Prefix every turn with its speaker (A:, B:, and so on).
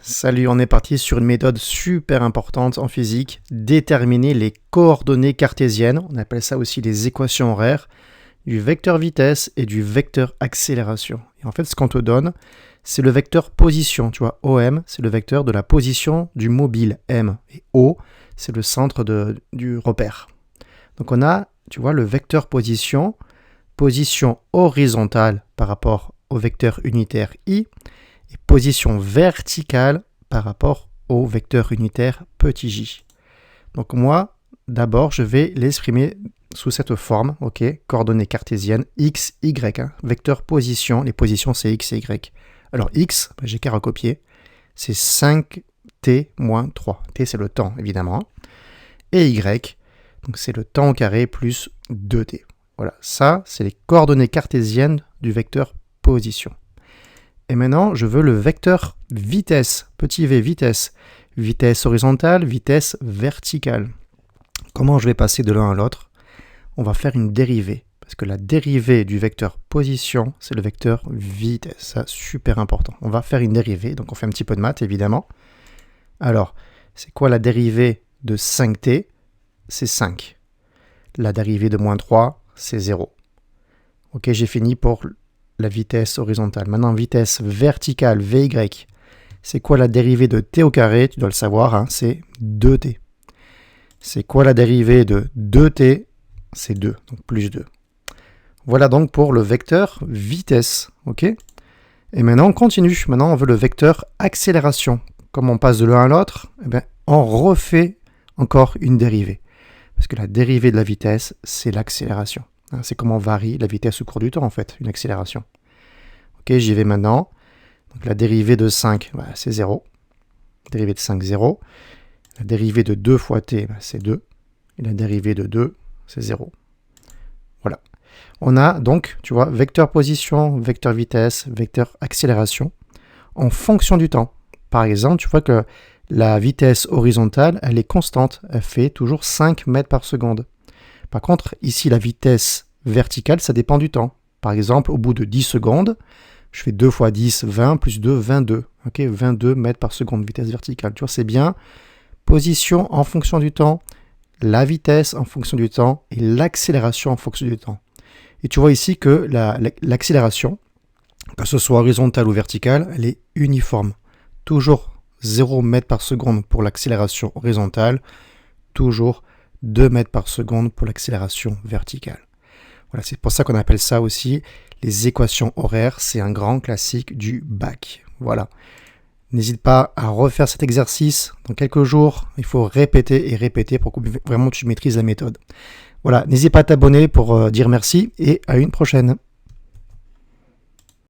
A: Salut, on est parti sur une méthode super importante en physique, déterminer les coordonnées cartésiennes, on appelle ça aussi les équations horaires, du vecteur vitesse et du vecteur accélération. Et en fait, ce qu'on te donne, c'est le vecteur position, tu vois, OM, c'est le vecteur de la position du mobile, M, et O, c'est le centre du repère. Donc on a, tu vois, le vecteur position horizontale par rapport au vecteur unitaire I, et position verticale par rapport au vecteur unitaire petit j. Donc moi, d'abord, je vais l'exprimer sous cette forme, ok, coordonnées cartésiennes, x, y, vecteur position, les positions c'est x et y. Alors x, j'ai qu'à recopier, c'est 5t moins 3. T c'est le temps, évidemment. Et y, donc c'est le temps au carré plus 2t. Voilà, ça, c'est les coordonnées cartésiennes du vecteur position. Et maintenant, je veux le vecteur vitesse, petit v, vitesse. Vitesse horizontale, vitesse verticale. Comment je vais passer de l'un à l'autre? On va faire une dérivée. Parce que la dérivée du vecteur position, c'est le vecteur vitesse. Ça, super important. On va faire une dérivée. Donc, on fait un petit peu de maths, évidemment. Alors, c'est quoi la dérivée de 5t? C'est 5. La dérivée de moins 3, c'est 0. Ok, j'ai fini pour la vitesse horizontale. Maintenant, vitesse verticale, Vy. C'est quoi la dérivée de t au carré? Tu dois le savoir, hein, c'est 2t. C'est quoi la dérivée de 2t? C'est 2, donc plus 2. Voilà donc pour le vecteur vitesse. Ok. Et maintenant, on continue. Maintenant, on veut le vecteur accélération. Comme on passe de l'un à l'autre, eh bien, on refait encore une dérivée. Parce que la dérivée de la vitesse, c'est l'accélération. C'est comment varie la vitesse au cours du temps, en fait, une accélération. Ok, j'y vais maintenant. Donc, la dérivée de 5, c'est 0. La dérivée de 5, 0. La dérivée de 2 fois t, c'est 2. Et la dérivée de 2, c'est 0. Voilà. On a donc, tu vois, vecteur position, vecteur vitesse, vecteur accélération en fonction du temps. Par exemple, tu vois que la vitesse horizontale, elle est constante. Elle fait toujours 5 mètres par seconde. Par contre, ici, la vitesse verticale, ça dépend du temps. Par exemple, au bout de 10 secondes, je fais 2 fois 10, 20, plus 2, 22. Ok, 22 mètres par seconde, vitesse verticale. Tu vois, c'est bien. Position en fonction du temps, la vitesse en fonction du temps et l'accélération en fonction du temps. Et tu vois ici que l'accélération, que ce soit horizontale ou verticale, elle est uniforme. Toujours 0 mètres par seconde pour l'accélération horizontale, toujours 2 mètres par seconde pour l'accélération verticale. Voilà, c'est pour ça qu'on appelle ça aussi les équations horaires. C'est un grand classique du bac. Voilà. N'hésite pas à refaire cet exercice dans quelques jours. Il faut répéter et répéter pour que vraiment tu maîtrises la méthode. Voilà, n'hésite pas à t'abonner pour dire merci et à une prochaine.